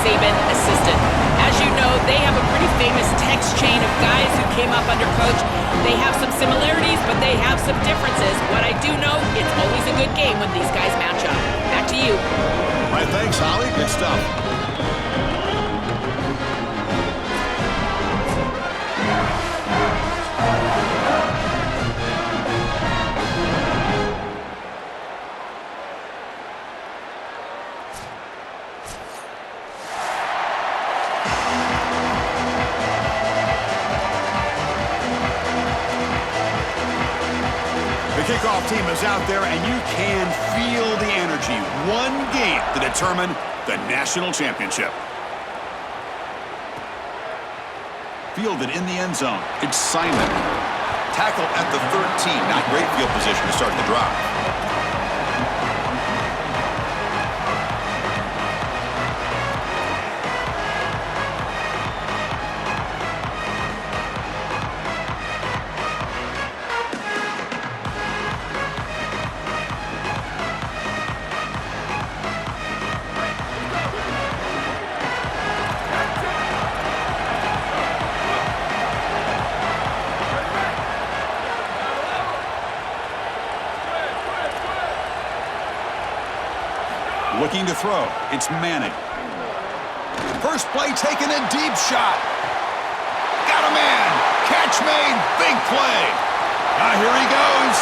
Saban assistant. As you know, they have a pretty famous text chain of guys who came up under coach. They have some similarities, but they have some differences. What I do know, it's always a good game when these guys match up. Back to you. All right, thanks, Holly. Good stuff. The kickoff team is out there, and you can feel the energy. One game to determine the national championship. Fielded in the end zone. It's Simon. Tackle at the 13. Not great field position to start the drive. Looking to throw. It's Manning. First play taken, a deep shot. Got a man. Catch made. Big play. Here he goes.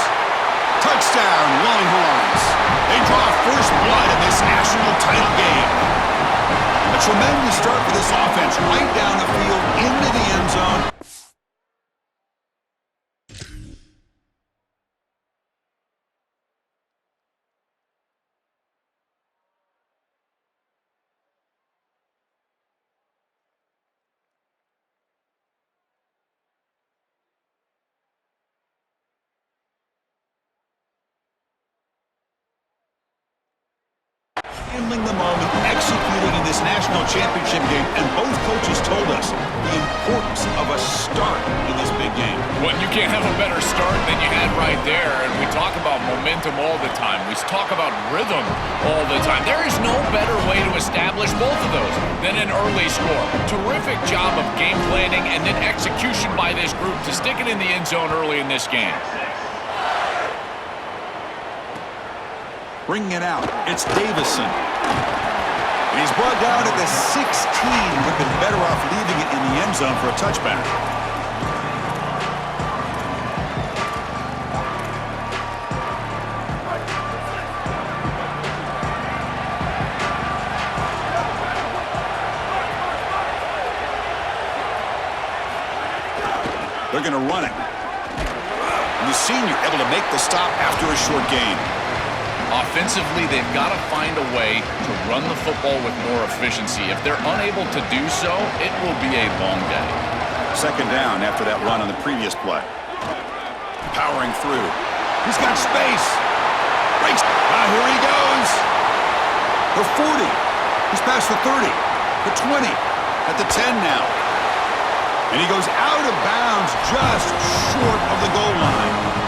Touchdown, Longhorns. They draw first blood in this national title game. A tremendous start for this offense. Right down the field, into the end zone. Handling the moment, executing in this national championship game, and both coaches told us the importance of a start in this big game. Well, you can't have a better start than you had right there, and we talk about momentum all the time. We talk about rhythm all the time. There is no better way to establish both of those than an early score. Terrific job of game planning and then execution by this group to stick it in the end zone early in this game. Bringing it out, it's Davison. And he's brought down at the 16. Would have been better off leaving it in the end zone for a touchback. They're going to run it. And the senior able to make the stop after a short gain. Offensively, they've got to find a way to run the football with more efficiency. If they're unable to do so, it will be a long day. Second down after that run on the previous play. Powering through. He's got space. Breaks. Here he goes. The 40. He's past the 30. The 20. At the 10 now. And he goes out of bounds just short of the goal line.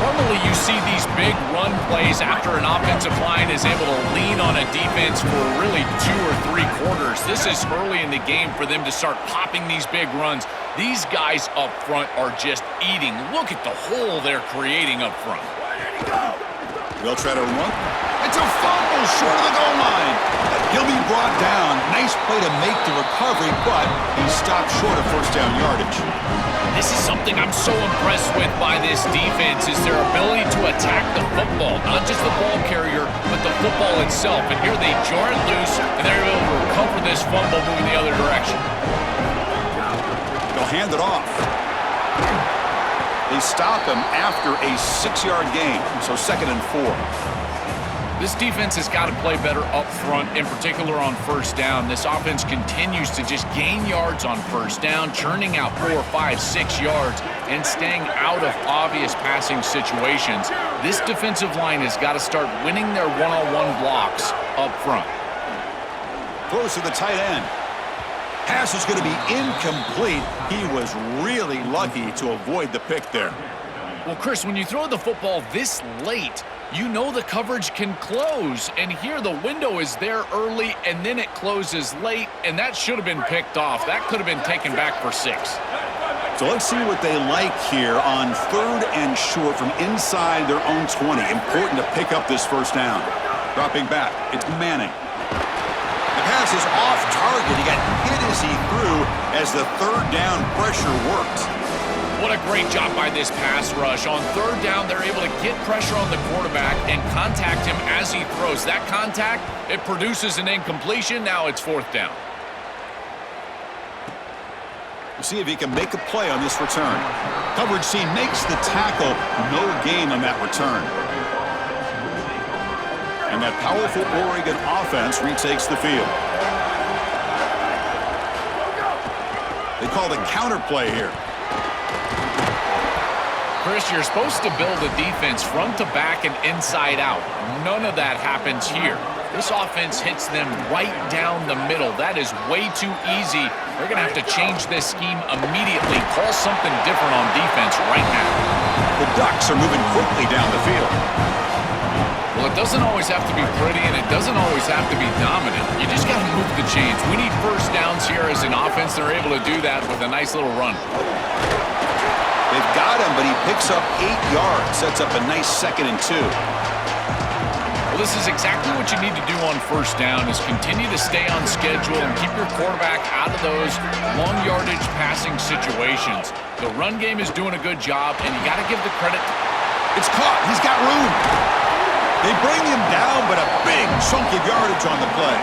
Normally you see these big run plays after an offensive line is able to lean on a defense for really 2 or 3 quarters. This is early in the game for them to start popping these big runs. These guys up front are just eating. Look at the hole they're creating up front. They'll try to run. It's a fumble short of the goal line. He'll be brought down. Nice play to make the recovery, but he stopped short of first down yardage. This is something I'm so impressed with by this defense is their ability to attack the football. Not just the ball carrier, but the football itself. And here they jar it loose, and they're able to recover this fumble moving the other direction. They'll hand it off. They stop him after a 6-yard gain, so 2nd and 4. This defense has got to play better up front, in particular on first down. This offense continues to just gain yards on first down, churning out 4, 5, 6 yards, and staying out of obvious passing situations. This defensive line has got to start winning their one-on-one blocks up front. Throws to the tight end. Pass is going to be incomplete. He was really lucky to avoid the pick there. Well, Chris, when you throw the football this late, you know the coverage can close. And here the window is there early, and then it closes late, and that should have been picked off. That could have been taken back for 6. So let's see what they like here on 3rd and short from inside their own 20. Important to pick up this first down. Dropping back, it's Manning. The pass is off target. He got hit as he threw as the 3rd down pressure worked. What a great job by this pass rush. On 3rd down, they're able to get pressure on the quarterback and contact him as he throws. That contact, it produces an incompletion. Now it's 4th down. We'll see if he can make a play on this return. Coverage team makes the tackle. No gain on that return. And that powerful Oregon offense retakes the field. They call the counter play here. Chris, you're supposed to build a defense front to back and inside out. None of that happens here. This offense hits them right down the middle. That is way too easy. They're going to have to change this scheme immediately. Call something different on defense right now. The Ducks are moving quickly down the field. Well, it doesn't always have to be pretty, and it doesn't always have to be dominant. You just got to move the chains. We need first downs here as an offense. They're able to do that with a nice little run. They've got him, but he picks up 8 yards. Sets up a nice 2nd and 2. Well, this is exactly what you need to do on first down is continue to stay on schedule and keep your quarterback out of those long yardage passing situations. The run game is doing a good job, and you got to give the credit. It's caught. He's got room. They bring him down, but a big chunk of yardage on the play.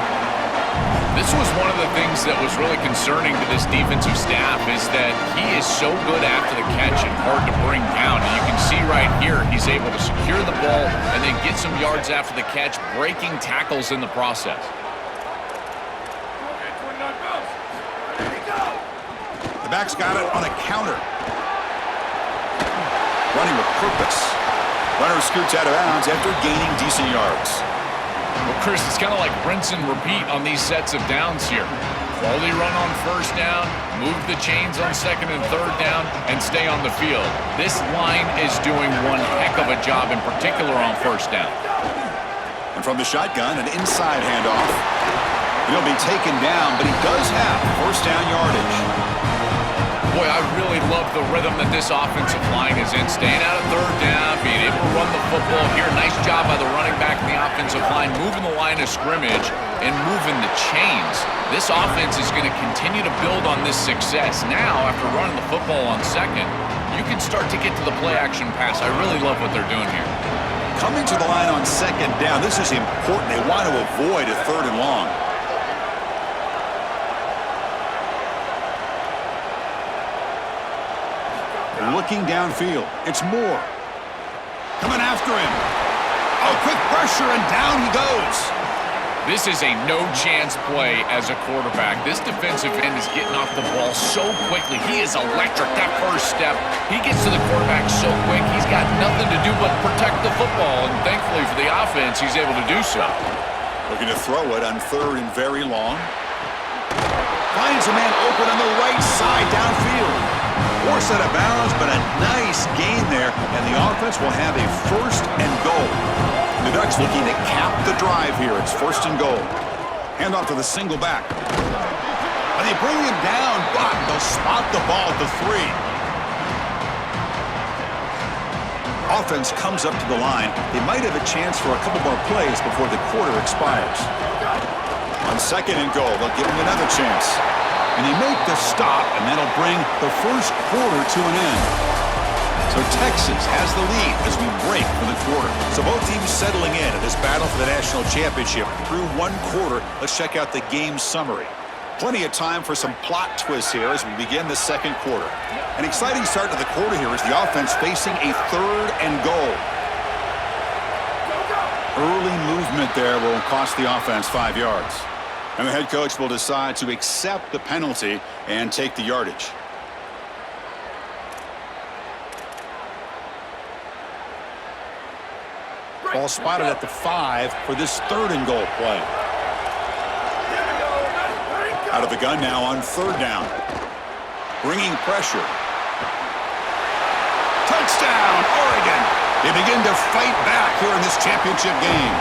This was one of the things that was really concerning to this defensive staff is that he is so good after the catch and hard to bring down. And you can see right here, he's able to secure the ball and then get some yards after the catch, breaking tackles in the process. The back's got it on a counter. Running with purpose. Runner scoots out of bounds after gaining decent yards. Well, Chris, it's kind of like rinse and repeat on these sets of downs here. Quality run on first down, move the chains on 2nd and 3rd down, and stay on the field. This line is doing one heck of a job, in particular on first down. And from the shotgun, an inside handoff. He'll be taken down, but he does have first down yardage. Boy, I really love the rhythm that this offensive line is in. Staying out of 3rd down, being able to run the football here. Nice job by the running back and the offensive line, moving the line of scrimmage and moving the chains. This offense is going to continue to build on this success. Now, after running the football on 2nd, you can start to get to the play-action pass. I really love what they're doing here. Coming to the line on 2nd down, this is important. They want to avoid a 3rd and long. Looking downfield, it's Moore. Coming after him. Oh, quick pressure, and down he goes. This is a no-chance play as a quarterback. This defensive end is getting off the ball so quickly. He is electric, that first step. He gets to the quarterback so quick, he's got nothing to do but protect the football. And thankfully for the offense, he's able to do so. Looking to throw it on 3rd and very long. Finds a man open on the right side downfield. Forced out of bounds, but a nice gain there, and the offense will have a 1st and goal. The Ducks looking to cap the drive here. It's 1st and goal. Hand off to the single back. And they bring him down, but they'll spot the ball at the 3. Offense comes up to the line. They might have a chance for a couple more plays before the quarter expires. On 2nd and goal, they'll give him another chance. And they make the stop, and that'll bring the first quarter to an end. So Texas has the lead as we break for the quarter. So both teams settling in this battle for the national championship through 1 quarter. Let's check out the game summary. Plenty of time for some plot twists here as we begin the 2nd quarter. An exciting start to the quarter here as the offense facing a 3rd and goal. Early movement there will cost the offense 5 yards. And the head coach will decide to accept the penalty and take the yardage. Ball spotted at the 5 for this 3rd and goal play. Out of the gun now on 3rd down. Bringing pressure. Touchdown, Oregon. They begin to fight back here in this championship game.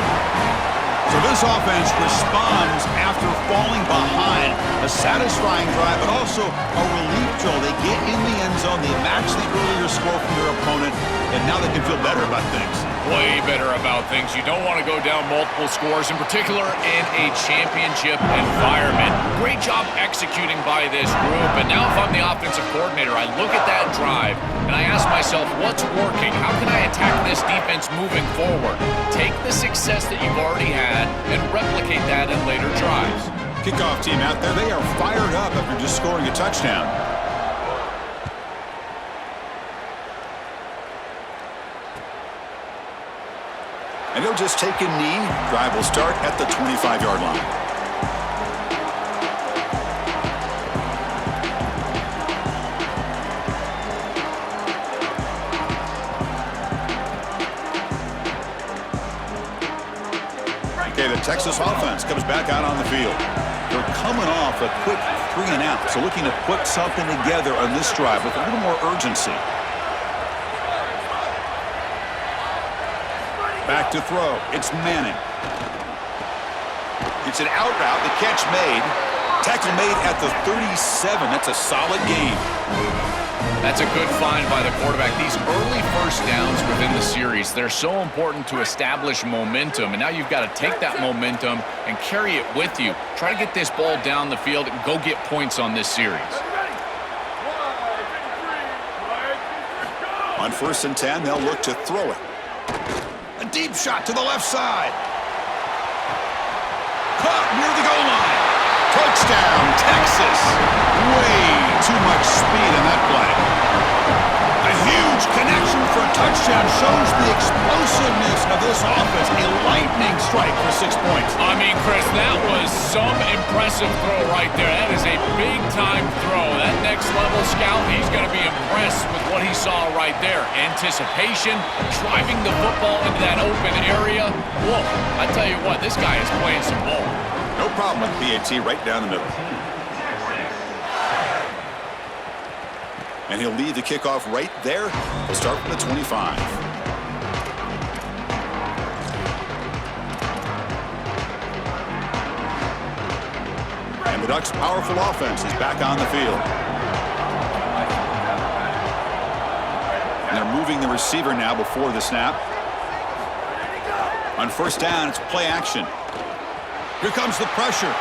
So this offense responds after falling behind. A satisfying drive, but also a relief draw. They get in the end zone, they match the earlier score from their opponent, and now they can feel better about things. Way better about things. You don't want to go down multiple scores, in particular in a championship environment. Great job executing by this group. And now if I'm the offensive coordinator, I look at that drive and I ask myself, what's working? How can I attack this defense moving forward? Take the success that you've already had and replicate that in later drives. Kickoff team out there, they are fired up after just scoring a touchdown. And he'll just take a knee. Drive will start at the 25-yard line. Okay, the Texas offense comes back out on the field. They're coming off a quick 3-and-out, so looking to put something together on this drive with a little more urgency. Back to throw. It's Manning. It's an out route. The catch made. Tackle made at the 37. That's a solid gain. That's a good find by the quarterback. These early first downs within the series, they're so important to establish momentum. And now you've got to take that momentum and carry it with you. Try to get this ball down the field and go get points on this series. On 1st and 10, they'll look to throw it. A deep shot to the left side. Caught near the goal line. Touchdown, Texas. Way too much speed in that play. A huge connection for a touchdown shows the explosiveness of this offense. A lightning strike for 6 points. I mean, Chris, that was some impressive throw right there. That is a big-time throw. That next-level scout, he's going to be impressed with what he saw right there. Anticipation, driving the football into that open area. Whoa, I tell you what, this guy is playing some ball. No problem with PAT right down the middle. And he'll lead the kickoff right there. He'll start from the 25. And the Ducks' powerful offense is back on the field. And they're moving the receiver now before the snap. On 1st down, it's play action. Here comes the pressure.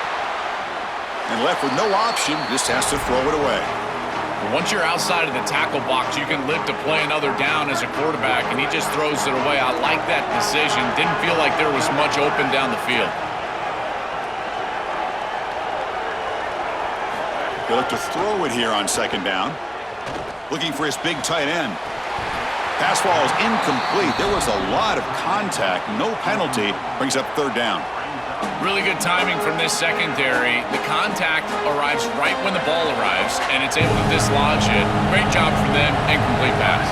And left with no option, just has to throw it away. Once you're outside of the tackle box, you can live to play another down as a quarterback, and he just throws it away. I like that decision. Didn't feel like there was much open down the field. He'll look to throw it here on 2nd down. Looking for his big tight end. Pass ball is incomplete. There was a lot of contact. No penalty. Brings up 3rd down. Really good timing from this secondary. The contact arrives right when the ball arrives, and it's able to dislodge it. Great job from them. Incomplete pass.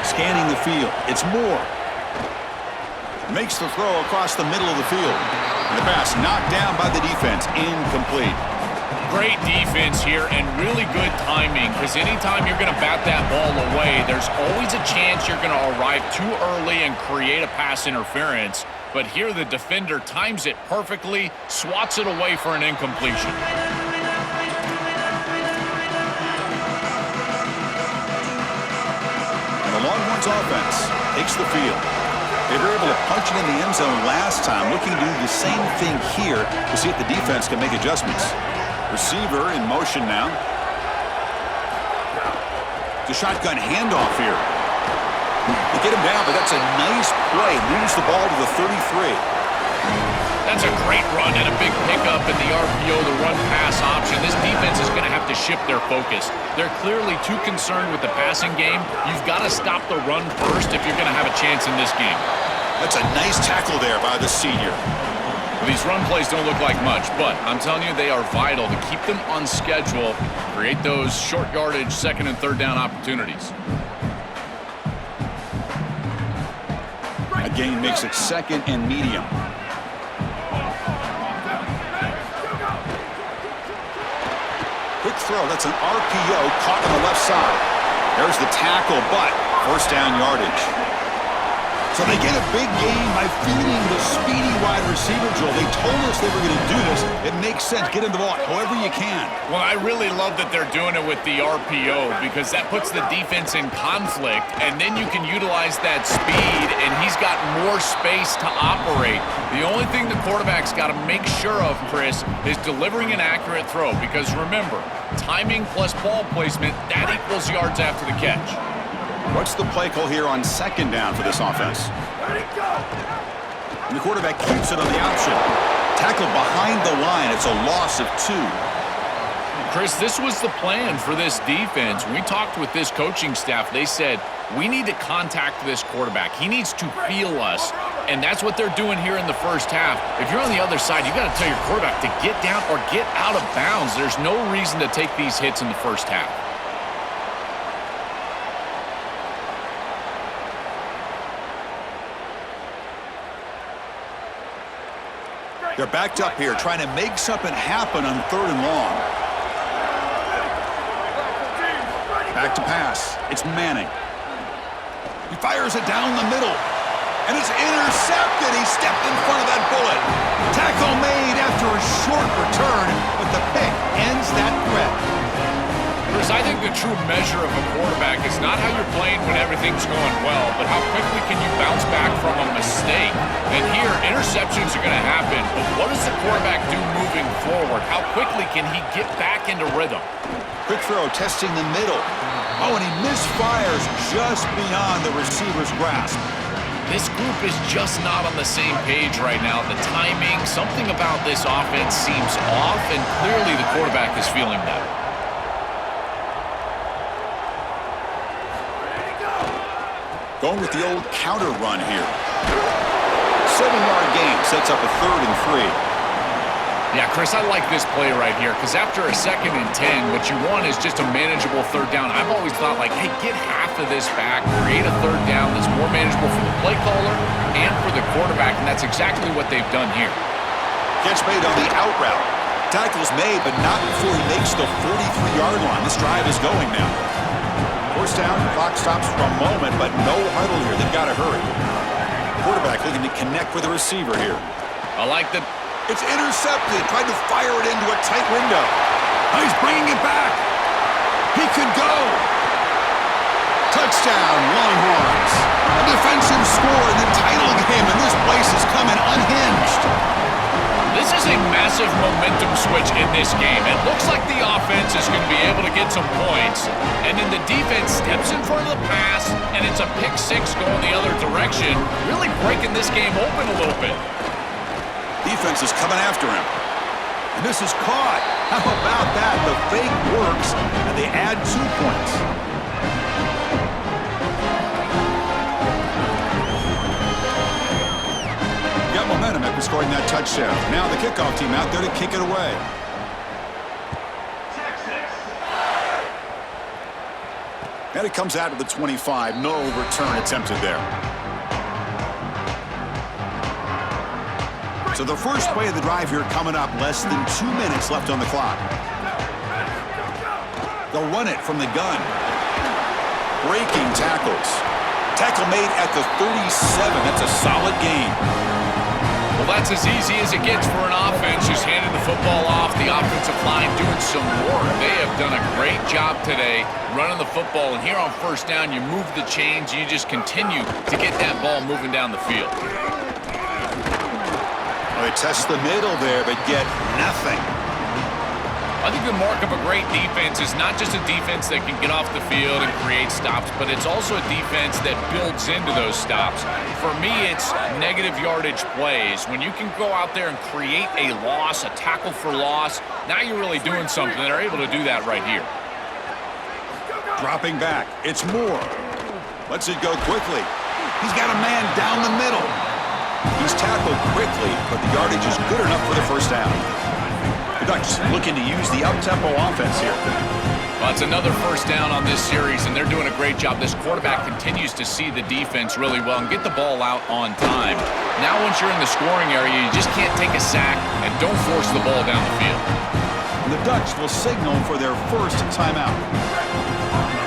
Scanning the field. It's Moore. Makes the throw across the middle of the field. And the pass knocked down by the defense. Incomplete. Great defense here and really good timing, because anytime you're going to bat that ball away, there's always a chance you're going to arrive too early and create a pass interference. But here the defender times it perfectly, swats it away for an incompletion. And the Longhorns offense takes the field. They were able to punch it in the end zone last time, looking to do the same thing here to see if the defense can make adjustments. Receiver in motion now. The shotgun handoff here. They get him down, but that's a nice play. Moves the ball to the 33. That's a great run and a big pickup in the RPO, the run-pass option. This defense is going to have to shift their focus. They're clearly too concerned with the passing game. You've got to stop the run first if you're going to have a chance in this game. That's a nice tackle there by the senior. These run plays don't look like much, but I'm telling you, they are vital to keep them on schedule, create those short yardage 2nd and 3rd down opportunities. A gain makes it 2nd and medium. Quick throw. That's an RPO caught on the left side. There's the tackle, but first down yardage. So they get a big gain by feeding the speedy wide receiver, Joel. They told us they were going to do this. It makes sense. Get him the ball however you can. Well, I really love that they're doing it with the RPO because that puts the defense in conflict, and then you can utilize that speed, and he's got more space to operate. The only thing the quarterback's got to make sure of, Chris, is delivering an accurate throw because remember, timing plus ball placement, that equals yards after the catch. What's the play call here on second down for this offense? And the quarterback keeps it on the option. Tackled behind the line. It's a loss of 2. Chris, this was the plan for this defense. When we talked with this coaching staff, they said, we need to contact this quarterback. He needs to feel us, and that's what they're doing here in the first half. If you're on the other side, you got to tell your quarterback to get down or get out of bounds. There's no reason to take these hits in the first half. They're backed up here, trying to make something happen on 3rd and long. Back to pass. It's Manning. He fires it down the middle. And it's intercepted. He stepped in front of that bullet. Tackle made after a short return, but the pick ends that threat. Chris, I think the true measure of a quarterback is not how you're playing when everything's going well, but how quickly can you bounce back from a mistake. And here, interceptions are going to happen, but what does the quarterback do moving forward? How quickly can he get back into rhythm? Quick throw, testing the middle. Oh, and he misfires just beyond the receiver's grasp. This group is just not on the same page right now. The timing, something about this offense seems off, and clearly the quarterback is feeling that. Going with the old counter run here. 7-yard gain sets up a 3rd and 3. Yeah, Chris, I like this play right here because after a 2nd and 10, what you want is just a manageable 3rd down. I've always thought, like, hey, get half of this back, create a 3rd down that's more manageable for the play caller and for the quarterback, and that's exactly what they've done here. Catch made on the out route. Tackle's made, but not before he makes the 43-yard line. This drive is going now. First down, clock stops for a moment, but no huddle here. They've got to hurry. Quarterback looking to connect with the receiver here. I like the... It's intercepted. Tried to fire it into a tight window. Oh, he's bringing it back. He could go. Touchdown, Longhorns. A defensive score in the title game, and this place is coming unhinged. This is a massive momentum switch in this game. It looks like the offense is going to be able to get some points, and then the defense steps in front of the pass, and it's a pick 6 going the other direction, really breaking this game open a little bit. Defense is coming after him. And this is caught. How about that? The fake works, and they add 2 points. Got momentum after scoring that touchdown. Now the kickoff team out there to kick it away. And it comes out to the 25. No return attempted there. So the first play of the drive here coming up. Less than 2 minutes left on the clock. They'll run it from the gun. Breaking tackles. Tackle made at the 37. That's a solid gain. Well, that's as easy as it gets for an offense who's handing the football off. The offensive line doing some work. They have done a great job today running the football. And here on first down, you move the chains. You just continue to get that ball moving down the field. Well, they test the middle there, but get nothing. I think the mark of a great defense is not just a defense that can get off the field and create stops, but it's also a defense that builds into those stops. For me, it's negative yardage plays. When you can go out there and create a loss, a tackle for loss, now you're really doing something. They're able to do that right here. Dropping back. It's Moore. Lets it go quickly. He's got a man down the middle. He's tackled quickly, but the yardage is good enough for the first down. The Ducks looking to use the up-tempo offense here. Well, it's another first down on this series, and they're doing a great job. This quarterback continues to see the defense really well and get the ball out on time. Now once you're in the scoring area, you just can't take a sack and don't force the ball down the field. And the Ducks will signal for their first timeout.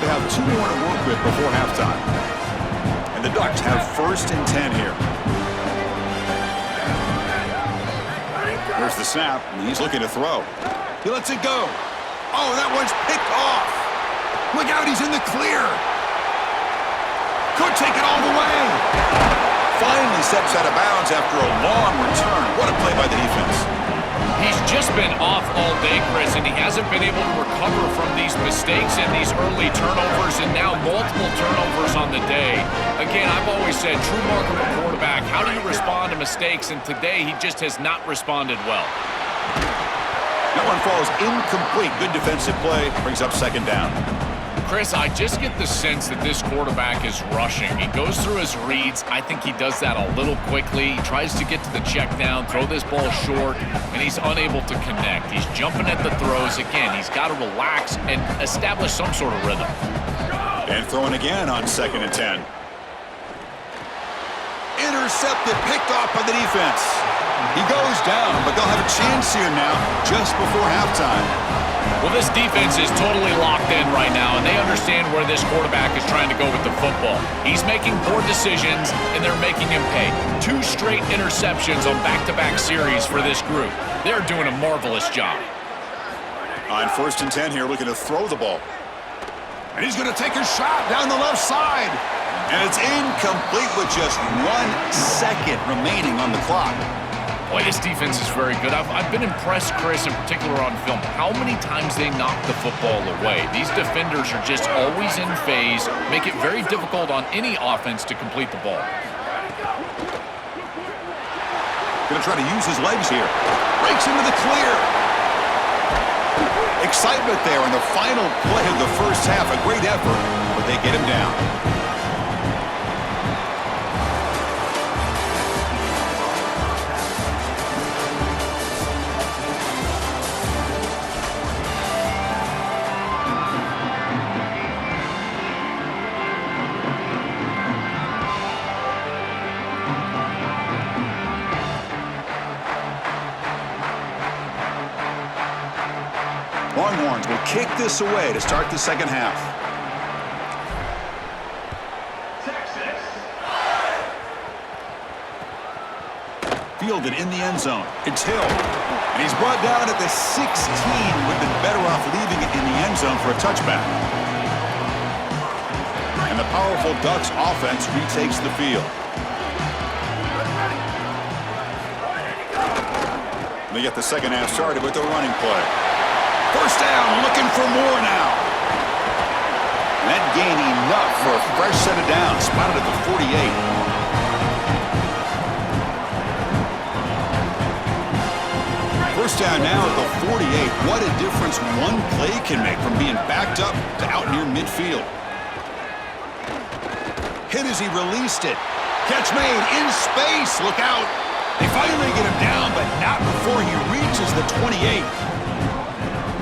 They have 2 more to work with before halftime. And the Ducks have 1st and 10 here. There's the snap, and he's looking to throw. He lets it go. Oh, that one's picked off. Look out, he's in the clear. Could take it all the way. Finally steps out of bounds after a long return. What a play by the defense. He's just been off all day, Chris, and he hasn't been able to recover from these mistakes and these early turnovers and now multiple turnovers on the day. Again, I've always said, true mark of a quarterback, how do you respond to mistakes? And today, he just has not responded well. That one falls incomplete. Good defensive play. Brings up 2nd down. Chris, I just get the sense that this quarterback is rushing. He goes through his reads. I think he does that a little quickly. He tries to get to the check down, throw this ball short, and he's unable to connect. He's jumping at the throws. Again, he's got to relax and establish some sort of rhythm. And throwing again on 2nd and 10. Intercepted, picked off by the defense. He goes down, but they'll have a chance here now just before halftime. Well, this defense is totally locked in right now, and they understand where this quarterback is trying to go with the football. He's making poor decisions, and they're making him pay. 2 straight interceptions on back-to-back series for this group. They're doing a marvelous job. On 1st and 10 here, looking to throw the ball. And he's going to take a shot down the left side. And it's incomplete with just 1 second remaining on the clock. Boy, this defense is very good. I've been impressed, Chris, in particular on film, how many times they knock the football away. These defenders are just always in phase, make it very difficult on any offense to complete the ball. Going to try to use his legs here. Breaks into the clear. Excitement there in the final play of the first half. A great effort, but they get him down. Longhorns will kick this away to start the 2nd half. Fielded in the end zone. It's Hill. And he's brought down at the 16. Would have been better off leaving it in the end zone for a touchback. And the powerful Ducks offense retakes the field. They get the 2nd half started with the running play. 1st down, looking for more now. That gain enough for a fresh set of downs, spotted at the 48. First down now at the 48. What a difference one play can make from being backed up to out near midfield. Hit as he released it. Catch made in space. Look out. They finally get him down, but not before he reaches the 28.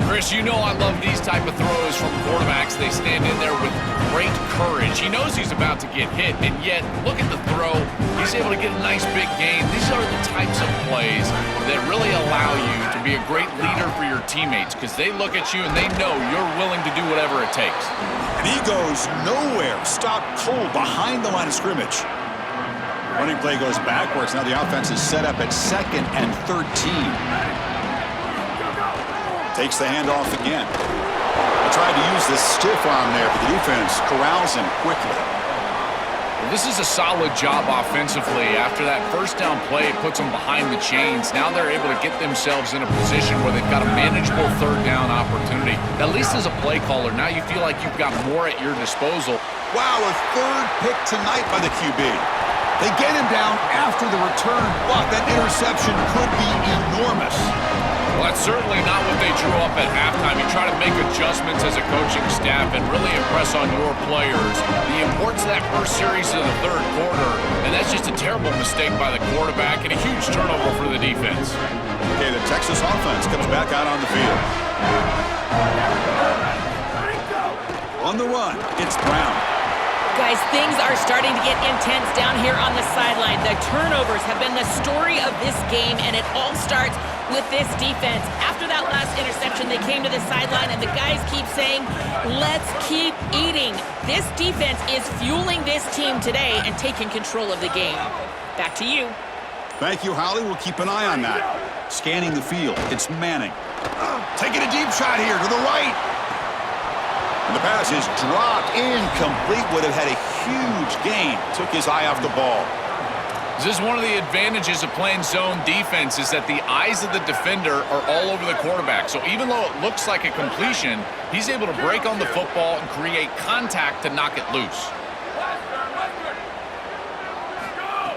Chris, you know I love these type of throws from quarterbacks. They stand in there with great courage. He knows he's about to get hit, and yet, look at the throw. He's able to get a nice big gain. These are the types of plays that really allow you to be a great leader for your teammates because they look at you and they know you're willing to do whatever it takes. And he goes nowhere. Stopped cold behind the line of scrimmage. Running play goes backwards. Now the offense is set up at 2nd and 13. Takes the handoff again. They tried to use the stiff arm there, but the defense corrals him quickly. Well, this is a solid job offensively. After that 1st down play, it puts them behind the chains. Now they're able to get themselves in a position where they've got a manageable 3rd down opportunity. At least as a play caller, now you feel like you've got more at your disposal. Wow, a 3rd pick tonight by the QB. They get him down after the return, but that interception could be enormous. Well, that's certainly not what they drew up at halftime. You try to make adjustments as a coaching staff and really impress on your players. The importance of that first series of the 3rd quarter, and that's just a terrible mistake by the quarterback and a huge turnover for the defense. Okay, the Texas offense comes back out on the field. On the run, it's Brown. Guys, things are starting to get intense down here on the sideline. The turnovers have been the story of this game, and it all starts with this defense. After that last interception, they came to the sideline, and the guys keep saying, let's keep eating. This defense is fueling this team today and taking control of the game. Back to you. Thank you, Holly. We'll keep an eye on that. Scanning the field. It's Manning. Taking a deep shot here to the right. And the pass is dropped, incomplete. Would have had a huge gain. Took his eye off the ball. This is one of the advantages of playing zone defense is that the eyes of the defender are all over the quarterback. So even though it looks like a completion, he's able to break on the football and create contact to knock it loose.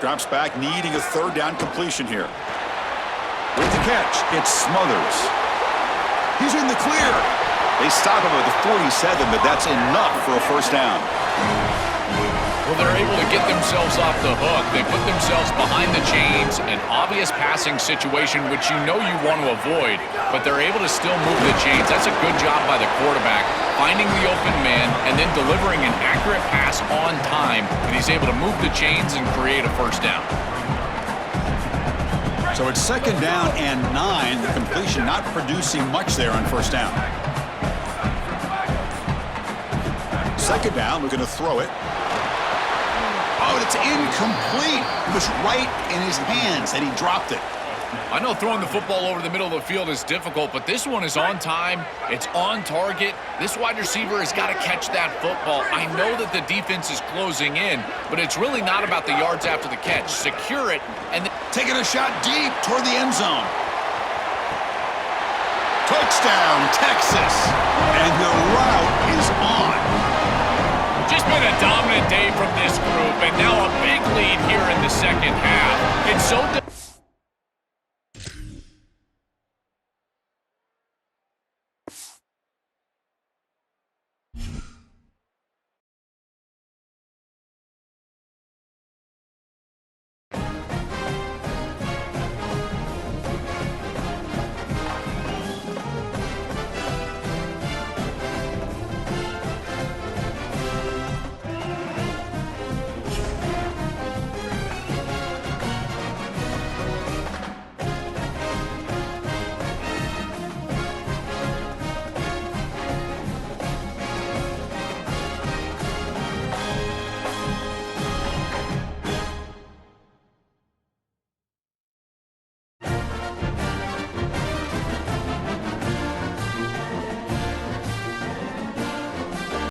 Drops back, needing a third down completion here. With the catch, it's Smothers. He's in the clear. They stop him at the 47, but that's enough for a first down. Well, they're able to get themselves off the hook. They put themselves behind the chains, an obvious passing situation, which you know you want to avoid, but they're able to still move the chains. That's a good job by the quarterback, finding the open man and then delivering an accurate pass on time, and he's able to move the chains and create a first down. So it's second down and 9. The completion not producing much there on first down. Second down, we're going to throw it. Oh, it's incomplete. It was right in his hands, and he dropped it. I know throwing the football over the middle of the field is difficult, but this one is on time. It's on target. This wide receiver has got to catch that football. I know that the defense is closing in, but it's really not about the yards after the catch. Secure it, and taking a shot deep toward the end zone. Touchdown, Texas. And the route is on. Just been a dominant day from this group, and now a big lead here in the second half. It's so